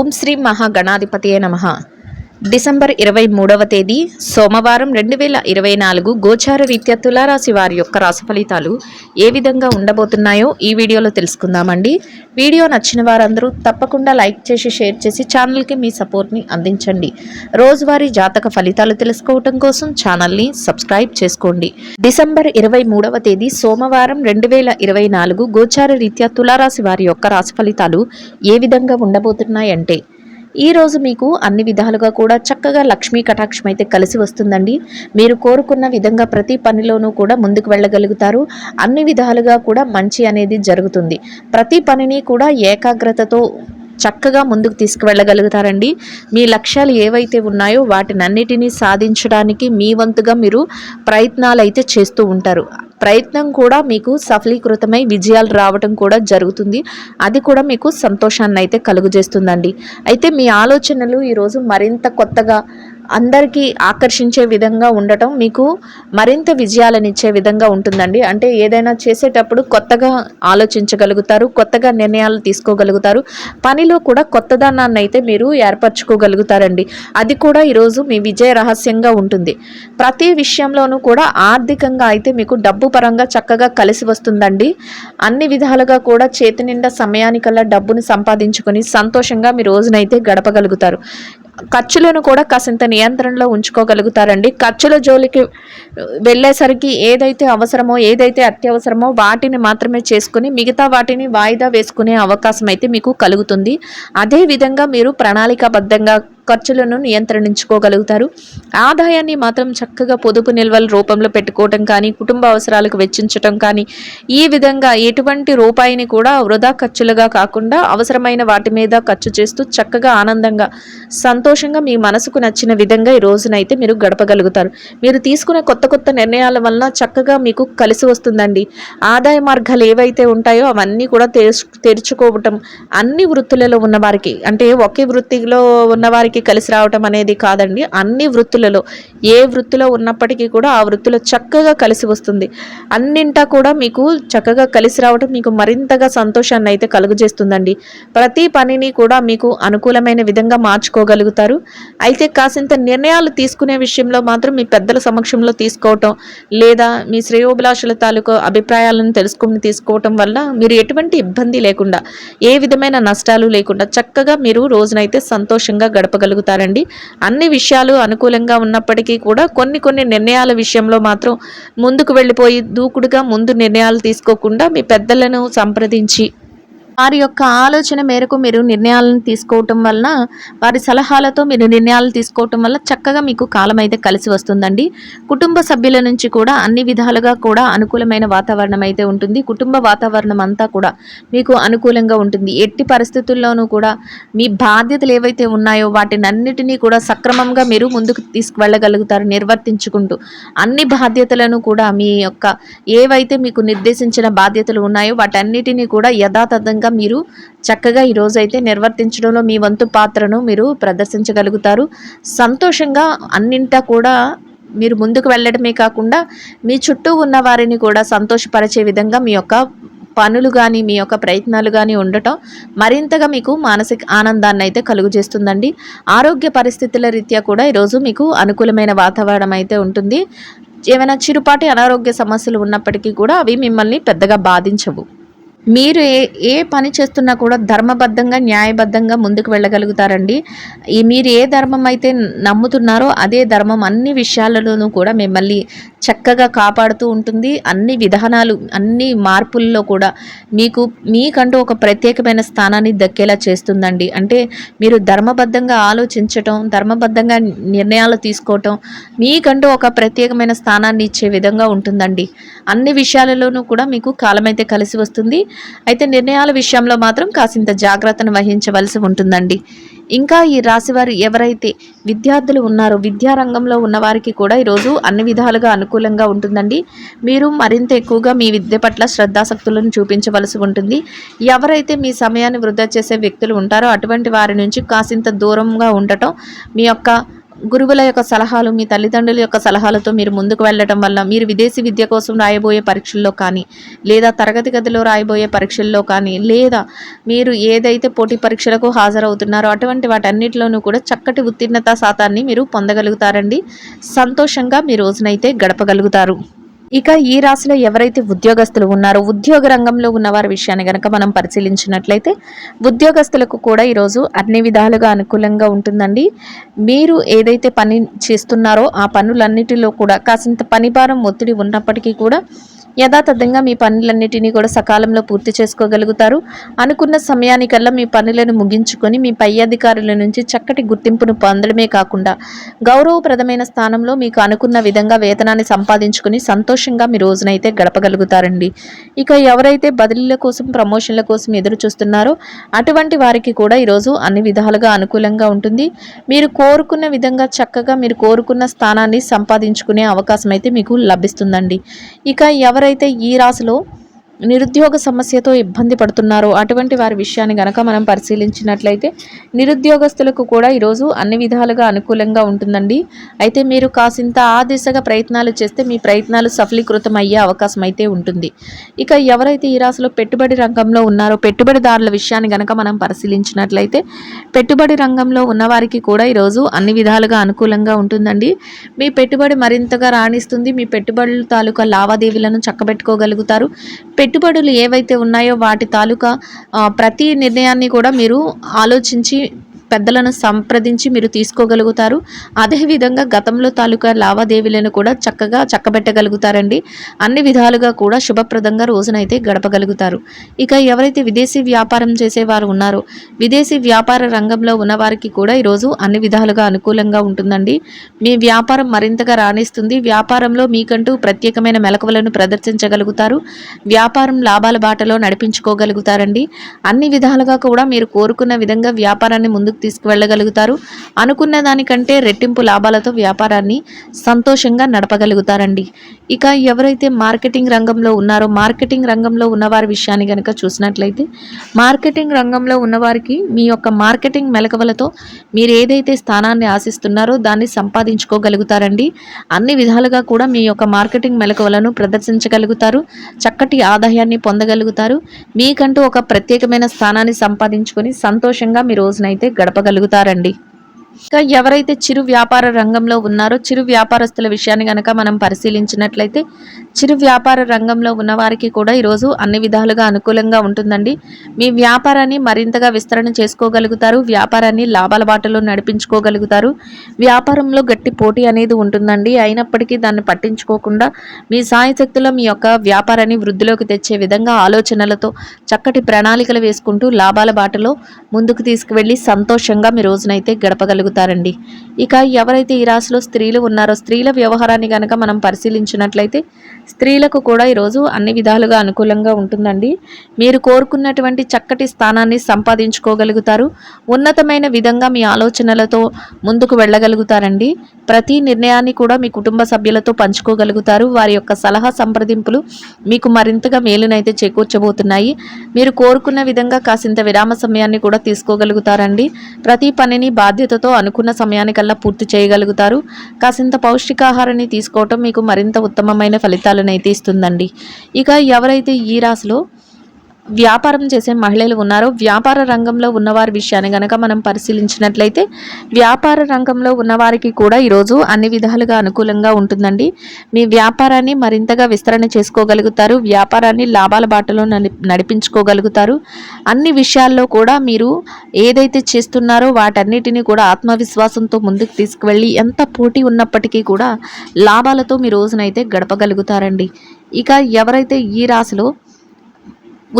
ఓం శ్రీ మహాగణాధిపతియే నమః. డిసెంబర్ 23వ తేదీ సోమవారం 2024 గోచార రీత్యా తులారాశి వారి యొక్క రాశి ఫలితాలు ఏ విధంగా ఉండబోతున్నాయో ఈ వీడియోలో తెలుసుకుందామండి. వీడియో నచ్చిన వారందరూ తప్పకుండా లైక్ చేసి షేర్ చేసి ఛానల్కి మీ సపోర్ట్ని అందించండి. రోజువారీ జాతక ఫలితాలు తెలుసుకోవటం కోసం ఛానల్ని సబ్స్క్రైబ్ చేసుకోండి. డిసెంబర్ 23వ తేదీ సోమవారం 2024 గోచార రీత్యా తులారాశి వారి యొక్క రాశి ఫలితాలు ఏ విధంగా ఉండబోతున్నాయంటే, ఈ రోజు మీకు అన్ని విధాలుగా కూడా చక్కగా లక్ష్మీ కటాక్షం అయితే కలిసి వస్తుందండి. మీరు కోరుకున్న విధంగా ప్రతి పనిలోనూ కూడా ముందుకు వెళ్ళగలుగుతారు. అన్ని విధాలుగా కూడా మంచి అనేది జరుగుతుంది. ప్రతి పనిని కూడా ఏకాగ్రతతో చక్కగా ముందుకు తీసుకువెళ్ళగలుగుతారండి. మీ లక్ష్యాలు ఏవైతే ఉన్నాయో వాటినన్నిటినీ సాధించడానికి మీ వంతుగా మీరు ప్రయత్నాలు అయితే చేస్తూ ఉంటారు. ప్రయత్నం కూడా మీకు సఫలీకృతమై విజయాలు రావటం కూడా జరుగుతుంది. అది కూడా మీకు సంతోషాన్ని అయితే కలుగజేస్తుందండి. అయితే మీ ఆలోచనలు ఈరోజు మరింత కొత్తగా అందరికీ ఆకర్షించే విధంగా ఉండటం మీకు మరింత విజయాలనిచ్చే విధంగా ఉంటుందండి. అంటే ఏదైనా చేసేటప్పుడు కొత్తగా ఆలోచించగలుగుతారు, కొత్తగా నిర్ణయాలు తీసుకోగలుగుతారు. పనిలో కూడా కొత్తదనాన్ని అయితే మీరు ఏర్పరచుకోగలుగుతారండి. అది కూడా ఈరోజు మీ విజయ రహస్యంగా ఉంటుంది. ప్రతి విషయంలోనూ కూడా ఆర్థికంగా అయితే మీకు డబ్బు పరంగా చక్కగా కలిసి వస్తుందండి. అన్ని విధాలుగా కూడా చేతి నిండా సమయానికల్లా డబ్బును సంపాదించుకొని సంతోషంగా మీ రోజునైతే గడపగలుగుతారు. ఖర్చులను కూడా కాసింత నియంత్రణలో ఉంచుకోగలుగుతారండి. ఖర్చుల జోలికి వెళ్ళేసరికి ఏదైతే అవసరమో ఏదైతే అత్యవసరమో వాటిని మాత్రమే చేసుకుని మిగతా వాటిని వాయిదా వేసుకునే అవకాశం అయితే మీకు కలుగుతుంది. అదేవిధంగా మీరు ప్రణాళికాబద్ధంగా ఖర్చులను నియంత్రించుకోగలుగుతారు. ఆదాయాన్ని మాత్రం చక్కగా పొదుపు నిల్వల రూపంలో పెట్టుకోవటం కానీ, కుటుంబ అవసరాలకు వెచ్చించటం కానీ, ఈ విధంగా ఎటువంటి రూపాయిని కూడా వృధా ఖర్చులుగా కాకుండా అవసరమైన వాటి మీద ఖర్చు చేస్తూ చక్కగా ఆనందంగా సంతోషంగా మీ మనసుకు నచ్చిన విధంగా ఈ రోజునైతే మీరు గడపగలుగుతారు. మీరు తీసుకునే కొత్త కొత్త నిర్ణయాల వలన చక్కగా మీకు కలిసి వస్తుందండి. ఆదాయ మార్గాలు ఏవైతే ఉంటాయో అవన్నీ కూడా తెరుచుకోవటం అన్ని వృత్తులలో ఉన్నవారికి, అంటే ఒకే వృత్తిలో ఉన్నవారికి కలిసి రావటం అనేది కాదండి. అన్ని వృత్తులలో ఏ వృత్తిలో ఉన్నప్పటికీ కూడా ఆ వృత్తిలో చక్కగా కలిసి వస్తుంది. అన్నింటా కూడా మీకు చక్కగా కలిసి రావటం మీకు మరింతగా సంతోషాన్ని అయితే కలుగజేస్తుందండి. ప్రతి పనిని కూడా మీకు అనుకూలమైన విధంగా మార్చుకోగలుగుతారు. అయితే కాసింత నిర్ణయాలు తీసుకునే విషయంలో మాత్రం మీ పెద్దల సమక్షంలో తీసుకోవటం లేదా మీ శ్రేయోభిలాషుల తాలూకు అభిప్రాయాలను తెలుసుకుని తీసుకోవటం వల్ల మీరు ఎటువంటి ఇబ్బంది లేకుండా, ఏ విధమైన నష్టాలు లేకుండా చక్కగా మీరు రోజునైతే సంతోషంగా గడపగలుగుతారండి. అన్ని విషయాలు అనుకూలంగా ఉన్నప్పటికీ కూడా కొన్ని నిర్ణయాల విషయంలో మాత్రం ముందుకు వెళ్ళిపోయి దూకుడుగా ముందు నిర్ణయాలు తీసుకోకుండా మీ పెద్దలను సంప్రదించి వారి యొక్క ఆలోచన మేరకు మీరు నిర్ణయాలను తీసుకోవటం వలన, వారి సలహాలతో మీరు నిర్ణయాలు తీసుకోవటం వల్ల చక్కగా మీకు కాలం అయితే కలిసి వస్తుందండి. కుటుంబ సభ్యుల నుంచి కూడా అన్ని విధాలుగా కూడా అనుకూలమైన వాతావరణం అయితే ఉంటుంది. కుటుంబ వాతావరణం అంతా కూడా మీకు అనుకూలంగా ఉంటుంది. ఎట్టి పరిస్థితుల్లోనూ కూడా మీ బాధ్యతలు ఏవైతే ఉన్నాయో వాటినన్నిటినీ కూడా సక్రమంగా మీరు ముందుకు తీసుకువెళ్ళగలుగుతారు. నిర్వర్తించుకుంటూ అన్ని బాధ్యతలను కూడా మీ యొక్క ఏవైతే మీకు నిర్దేశించిన బాధ్యతలు ఉన్నాయో వాటన్నిటినీ కూడా యథాతథంగా మీరు చక్కగా ఈ రోజైతే నిర్వర్తించడంలో మీ వంతు పాత్రను మీరు ప్రదర్శించగలుగుతారు. సంతోషంగా అన్నింటా కూడా మీరు ముందుకు వెళ్ళడమే కాకుండా మీ చుట్టూ ఉన్న వారిని కూడా సంతోషపరిచే విధంగా మీ యొక్క పనులు కానీ మీ యొక్క ప్రయత్నాలు కానీ ఉండటం మరింతగా మీకు మానసిక ఆనందాన్ని అయితే కలుగజేస్తుందండి. ఆరోగ్య పరిస్థితుల రీత్యా కూడా ఈరోజు మీకు అనుకూలమైన వాతావరణం అయితే ఉంటుంది. ఏమైనా చిరుపాటి అనారోగ్య సమస్యలు ఉన్నప్పటికీ కూడా అవి మిమ్మల్ని పెద్దగా బాధించవు. మీరు ఏ పని చేస్తున్నా కూడా ధర్మబద్ధంగా న్యాయబద్ధంగా ముందుకు వెళ్ళగలుగుతారండి. మీరు ఏ ధర్మం అయితే నమ్ముతున్నారో అదే ధర్మం అన్ని విషయాలలోనూ కూడా మిమ్మల్ని చక్కగా కాపాడుతూ ఉంటుంది. అన్ని విధానాలు అన్ని మార్పుల్లో కూడా మీకంటూ ఒక ప్రత్యేకమైన స్థానాన్ని దక్కేలా చేస్తుందండి. అంటే మీరు ధర్మబద్ధంగా ఆలోచించటం, ధర్మబద్ధంగా నిర్ణయాలు తీసుకోవటం మీకంటూ ఒక ప్రత్యేకమైన స్థానాన్ని ఇచ్చే విధంగా ఉంటుందండి. అన్ని విషయాలలోనూ కూడా మీకు కాలమైతే కలిసి వస్తుంది. అయితే నిర్ణయాల విషయంలో మాత్రం కాసింత జాగ్రత్తను వహించవలసి ఉంటుందండి. ఇంకా ఈ రాశివారు ఎవరైతే విద్యార్థులు ఉన్నారో విద్యారంగంలో ఉన్నవారికి కూడా ఈరోజు అన్ని విధాలుగా అనుకూలంగా ఉంటుందండి. మీరు మరింత ఎక్కువగా మీ విద్య పట్ల శ్రద్ధాసక్తులను చూపించవలసి ఉంటుంది. ఎవరైతే మీ సమయాన్ని వృధా చేసే వ్యక్తులు ఉంటారో అటువంటి వారి నుంచి కాసింత దూరంగా ఉండటం మీ యొక్క గురువుల యొక్క సలహాలు, మీ తల్లిదండ్రుల యొక్క సలహాలతో మీరు ముందుకు వెళ్ళటం వల్ల మీరు విదేశీ విద్య కోసం రాయబోయే పరీక్షల్లో కానీ, లేదా తరగతి గదిలో రాయబోయే పరీక్షల్లో కానీ, లేదా మీరు ఏదైతే పోటీ పరీక్షలకు హాజరవుతున్నారో అటువంటి వాటన్నిటిలోనూ కూడా చక్కటి ఉత్తీర్ణత శాతాన్ని మీరు పొందగలుగుతారండి. సంతోషంగా మీ రోజునైతే గడపగలుగుతారు. ఇక ఈ రాశిలో ఎవరైతే ఉద్యోగస్తులు ఉన్నారో, ఉద్యోగ రంగంలో ఉన్నవారి విషయాన్ని గనక మనం పరిశీలించినట్లయితే ఉద్యోగస్తులకు కూడా ఈరోజు అన్ని విధాలుగా అనుకూలంగా ఉంటుందండి. మీరు ఏదైతే పని చేస్తున్నారో ఆ పనులన్నిటిలో కూడా కాసింత పనిభారం, ఒత్తిడి ఉన్నప్పటికీ కూడా యథాతథంగా మీ పనులన్నిటినీ కూడా సకాలంలో పూర్తి చేసుకోగలుగుతారు. అనుకున్న సమయానికల్లా మీ పనులను ముగించుకొని మీ పై అధికారుల నుంచి చక్కటి గుర్తింపును పొందడమే కాకుండా గౌరవప్రదమైన స్థానంలో మీకు అనుకున్న విధంగా వేతనాన్ని సంపాదించుకొని సంతోషంగా మీ రోజునైతే గడపగలుగుతారండి. ఇక ఎవరైతే బదిలీల కోసం, ప్రమోషన్ల కోసం ఎదురు చూస్తున్నారో అటువంటి వారికి కూడా ఈరోజు అన్ని విధాలుగా అనుకూలంగా ఉంటుంది. మీరు కోరుకున్న విధంగా చక్కగా మీరు కోరుకున్న స్థానాన్ని సంపాదించుకునే అవకాశం అయితే మీకు లభిస్తుందండి. ఇక ఎవరైతే ఈ రాశిలో నిరుద్యోగ సమస్యతో ఇబ్బంది పడుతున్నారో అటువంటి వారి విషయాన్ని గనక మనం పరిశీలించినట్లయితే నిరుద్యోగస్తులకు కూడా ఈరోజు అన్ని విధాలుగా అనుకూలంగా ఉంటుందండి. అయితే మీరు కాసింత ఆ దిశగా ప్రయత్నాలు చేస్తే మీ ప్రయత్నాలు సఫలీకృతం అయ్యే అవకాశం అయితే ఉంటుంది. ఇక ఎవరైతే ఈ రాశిలో పెట్టుబడి రంగంలో ఉన్నారో పెట్టుబడిదారుల విషయాన్ని గనక మనం పరిశీలించినట్లయితే పెట్టుబడి రంగంలో ఉన్నవారికి కూడా ఈరోజు అన్ని విధాలుగా అనుకూలంగా ఉంటుందండి. మీ పెట్టుబడి మరింతగా రాణిస్తుంది. మీ పెట్టుబడుల తాలూకా లావాదేవీలను చక్కబెట్టుకోగలుగుతారు. పెట్టుబడులు ఏవైతే ఉన్నాయో వాటి తాలూకా ప్రతి నిర్ణయాన్ని కూడా మీరు ఆలోచించి పెద్దలను సంప్రదించి మీరు తీసుకోగలుగుతారు. అదేవిధంగా గతంలో తాలూకా లావాదేవీలను కూడా చక్కగా చక్కబెట్టగలుగుతారండి. అన్ని విధాలుగా కూడా శుభప్రదంగా రోజునైతే గడపగలుగుతారు. ఇక ఎవరైతే విదేశీ వ్యాపారం చేసేవారు ఉన్నారో విదేశీ వ్యాపార రంగంలో ఉన్నవారికి కూడా ఈరోజు అన్ని విధాలుగా అనుకూలంగా ఉంటుందండి. మీ వ్యాపారం మరింతగా రాణిస్తుంది. వ్యాపారంలో మీకంటూ ప్రత్యేకమైన మెలకువలను ప్రదర్శించగలుగుతారు. వ్యాపారం లాభాల బాటలో నడిపించుకోగలుగుతారండి. అన్ని విధాలుగా కూడా మీరు కోరుకున్న విధంగా వ్యాపారాన్ని ముందుకు తీసుకువెళ్ళగలుగుతారు. అనుకున్న దానికంటే రెట్టింపు లాభాలతో వ్యాపారాన్ని సంతోషంగా నడపగలుగుతారండి. ఇక ఎవరైతే మార్కెటింగ్ రంగంలో ఉన్నారో మార్కెటింగ్ రంగంలో ఉన్నవారి విషయాన్ని కనుక చూసినట్లయితే మార్కెటింగ్ రంగంలో ఉన్నవారికి మీ యొక్క మార్కెటింగ్ మెలకువలతో మీరు ఏదైతే స్థానాన్ని ఆశిస్తున్నారో దాన్ని సంపాదించుకోగలుగుతారండి. అన్ని విధాలుగా కూడా మీ యొక్క మార్కెటింగ్ మెలకువలను ప్రదర్శించగలుగుతారు. చక్కటి ఆదాయాన్ని పొందగలుగుతారు. మీకంటూ ఒక ప్రత్యేకమైన స్థానాన్ని సంపాదించుకొని సంతోషంగా మీ రోజునైతే గడపగలుగుతారండి. ఇక ఎవరైతే చిరు వ్యాపార రంగంలో ఉన్నారో చిరు వ్యాపారస్తుల విషయాన్ని కనుక మనం పరిశీలించినట్లయితే చిరు వ్యాపార రంగంలో ఉన్నవారికి కూడా ఈరోజు అన్ని విధాలుగా అనుకూలంగా ఉంటుందండి. మీ వ్యాపారాన్ని మరింతగా విస్తరణ చేసుకోగలుగుతారు. వ్యాపారాన్ని లాభాల బాటలో నడిపించుకోగలుగుతారు. వ్యాపారంలో గట్టి పోటీ అనేది ఉంటుందండి. అయినప్పటికీ దాన్ని పట్టించుకోకుండా మీ సాయశక్తిలో మీ యొక్క వ్యాపారాన్ని వృద్ధిలోకి తెచ్చే విధంగా ఆలోచనలతో చక్కటి ప్రణాళికలు వేసుకుంటూ లాభాల బాటలో ముందుకు తీసుకువెళ్ళి సంతోషంగా మీ రోజునైతే గడపగలుగుతారండి. ఇక ఎవరైతే ఈ రాశిలో స్త్రీలు ఉన్నారో స్త్రీల వ్యవహారాన్ని కనుక మనం పరిశీలించినట్లయితే స్త్రీలకు కూడా ఈరోజు అన్ని విధాలుగా అనుకూలంగా ఉంటుందండి. మీరు కోరుకున్నటువంటి చక్కటి స్థానాన్ని సంపాదించుకోగలుగుతారు. ఉన్నతమైన విధంగా మీ ఆలోచనలతో ముందుకు వెళ్ళగలుగుతారండి. ప్రతి నిర్ణయాన్ని కూడా మీ కుటుంబ సభ్యులతో పంచుకోగలుగుతారు. వారి యొక్క సలహా సంప్రదింపులు మీకు మరింతగా మేలునైతే చేకూర్చబోతున్నాయి. మీరు కోరుకున్న విధంగా కాసింత విరామ సమయాన్ని కూడా తీసుకోగలుగుతారండి. ప్రతి పనిని బాధ్యతతో అనుకున్న సమయానికల్లా పూర్తి చేయగలుగుతారు. కాసింత పౌష్టికాహారాన్ని తీసుకోవటం మీకు మరింత ఉత్తమమైన ఫలితాలను అయితే ఇస్తుందండి. ఇక ఎవరైతే ఈ రాశిలో వ్యాపారం చేసే మహిళలు ఉన్నారో వ్యాపార రంగంలో ఉన్నవారి విషయాన్ని గనక మనం పరిశీలించినట్లయితే వ్యాపార రంగంలో ఉన్నవారికి కూడా ఈరోజు అన్ని విధాలుగా అనుకూలంగా ఉంటుందండి. మీ వ్యాపారాన్ని మరింతగా విస్తరణ చేసుకోగలుగుతారు. వ్యాపారాన్ని లాభాల బాటలో నడిపించుకోగలుగుతారు. అన్ని విషయాల్లో కూడా మీరు ఏదైతే చేస్తున్నారో వాటన్నిటిని కూడా ఆత్మవిశ్వాసంతో ముందుకు తీసుకువెళ్ళి ఎంత పోటీ ఉన్నప్పటికీ కూడా లాభాలతో మీ రోజునైతే గడపగలుగుతారండి. ఇక ఎవరైతే ఈ రాశిలో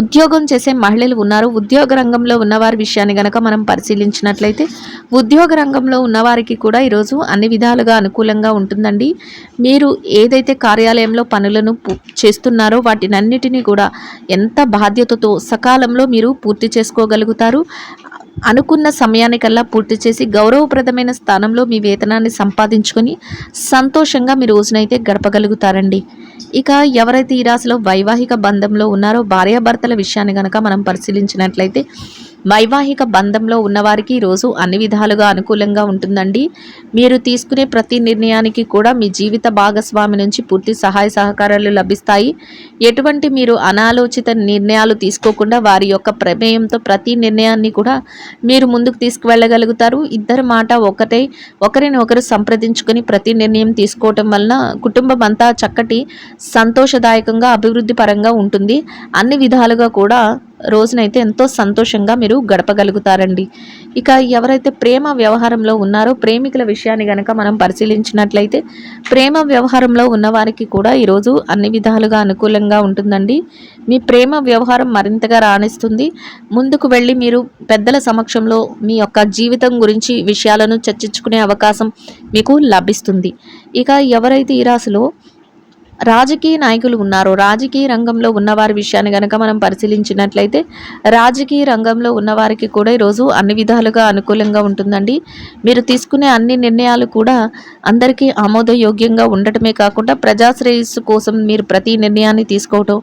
ఉద్యోగం చేసే మహిళలు ఉన్నారు ఉద్యోగ రంగంలో ఉన్నవారి విషయాన్ని గనక మనం పరిశీలించినట్లయితే ఉద్యోగ రంగంలో ఉన్నవారికి కూడా ఈరోజు అన్ని విధాలుగా అనుకూలంగా ఉంటుందండి. మీరు ఏదైతే కార్యాలయంలో పనులను చేస్తున్నారో వాటినన్నిటినీ కూడా ఎంత బాధ్యతతో సకాలంలో మీరు పూర్తి చేసుకోగలుగుతారు. అనుకున్న సమయానికల్లా పూర్తి చేసి గౌరవప్రదమైన స్థానంలో మీ వేతనాన్ని సంపాదించుకొని సంతోషంగా మీ రోజునైతే గడపగలుగుతారండి. ఇక ఎవరైతే ఈ రాశిలో వైవాహిక బంధంలో ఉన్నారో భార్యాభర్తల విషయాన్ని కనుక మనం పరిశీలించినట్లయితే వైవాహిక బంధంలో ఉన్నవారికి ఈరోజు అన్ని విధాలుగా అనుకూలంగా ఉంటుందండి. మీరు తీసుకునే ప్రతి నిర్ణయానికి కూడా మీ జీవిత భాగస్వామి నుంచి పూర్తి సహాయ సహకారాలు లభిస్తాయి. ఎటువంటి మీరు అనాలోచిత నిర్ణయాలు తీసుకోకుండా వారి యొక్క ప్రమేయంతో ప్రతి నిర్ణయాన్ని కూడా మీరు ముందుకు తీసుకువెళ్ళగలుగుతారు. ఇద్దరి మాట ఒకటే, ఒకరిని ఒకరు సంప్రదించుకొని ప్రతి నిర్ణయం తీసుకోవటం వలన కుటుంబం అంతా చక్కటి సంతోషదాయకంగా అభివృద్ధి పరంగా ఉంటుంది. అన్ని విధాలుగా కూడా రోజునైతే ఎంతో సంతోషంగా మీరు గడపగలుగుతారండి. ఇక ఎవరైతే ప్రేమ వ్యవహారంలో ఉన్నారో ప్రేమికుల విషయాన్ని గనక మనం పరిశీలించినట్లయితే ప్రేమ వ్యవహారంలో ఉన్నవారికి కూడా ఈరోజు అన్ని విధాలుగా అనుకూలంగా ఉంటుందండి. మీ ప్రేమ వ్యవహారం మరింతగా రాణిస్తుంది. ముందుకు వెళ్ళి మీరు పెద్దల సమక్షంలో మీ యొక్క జీవితం గురించి విషయాలను చర్చించుకునే అవకాశం మీకు లభిస్తుంది. ఇక ఎవరైతే ఈ రాశిలో రాజకీయ నాయకులు ఉన్నారో రాజకీయ రంగంలో ఉన్నవారి విషయాన్ని గనక మనం పరిశీలించినట్లయితే రాజకీయ రంగంలో ఉన్నవారికి కూడా ఈరోజు అన్ని విధాలుగా అనుకూలంగా ఉంటుందండి. మీరు తీసుకునే అన్ని నిర్ణయాలు కూడా అందరికీ ఆమోదయోగ్యంగా ఉండటమే కాకుండా ప్రజాశ్రేయస్సు కోసం మీరు ప్రతి నిర్ణయాన్ని తీసుకోవటం,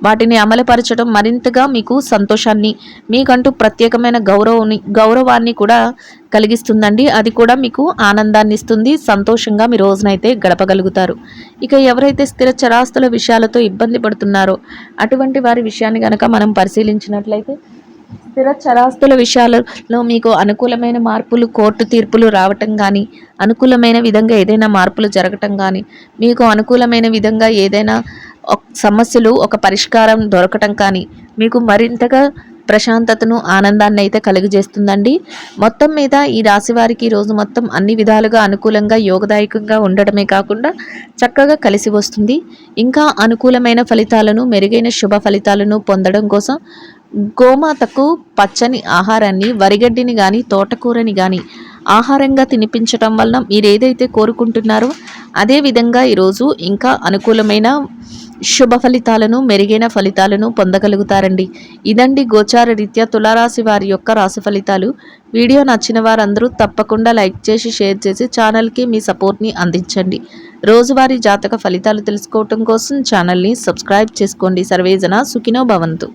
వాటిని అమలుపరచడం మరింతగా మీకు సంతోషాన్ని, మీకంటూ ప్రత్యేకమైన గౌరవాన్ని కూడా కలిగిస్తుందండి. అది కూడా మీకు ఆనందాన్ని ఇస్తుంది. సంతోషంగా మీ రోజునైతే గడపగలుగుతారు. ఇక ఎవరైతే స్థిర చరాస్తుల విషయాలతో ఇబ్బంది పడుతున్నారో అటువంటి వారి విషయాన్ని కనుక మనం పరిశీలించినట్లయితే స్థిర చరాస్తుల విషయాలలో మీకు అనుకూలమైన మార్పులు, కోర్టు తీర్పులు రావటం కానీ, అనుకూలమైన విధంగా ఏదైనా మార్పులు జరగటం కానీ, మీకు అనుకూలమైన విధంగా ఏదైనా సమస్యలు ఒక పరిష్కారం దొరకటం కానీ మీకు మరింతగా ప్రశాంతతను, ఆనందాన్ని అయితే కలుగజేస్తుందండి. మొత్తం మీద ఈ రాశి వారికి ఈరోజు మొత్తం అన్ని విధాలుగా అనుకూలంగా, యోగదాయకంగా ఉండటమే కాకుండా చక్కగా కలిసి వస్తుంది. ఇంకా అనుకూలమైన ఫలితాలను, మెరుగైన శుభ ఫలితాలను పొందడం కోసం గోమాతకు పచ్చని ఆహారాన్ని, వరిగడ్డిని కానీ, తోటకూరని కానీ ఆహారంగా తినిపించటం వలన మీరు ఏదైతే కోరుకుంటున్నారో అదే విధంగా ఈరోజు ఇంకా అనుకూలమైన శుభ ఫలితాలను, మెరుగైన ఫలితాలను పొందగలుగుతారండి. ఇదండి గోచార రీత్యా తులారాశి వారి యొక్క రాశి ఫలితాలు. వీడియో నచ్చిన వారందరూ తప్పకుండా లైక్ చేసి, షేర్ చేసి ఛానల్కి మీ సపోర్ట్ని అందించండి. రోజువారీ జాతక ఫలితాలు తెలుసుకోవటం కోసం ఛానల్ని సబ్స్క్రైబ్ చేసుకోండి. సర్వేజన సుఖినో భవంతు.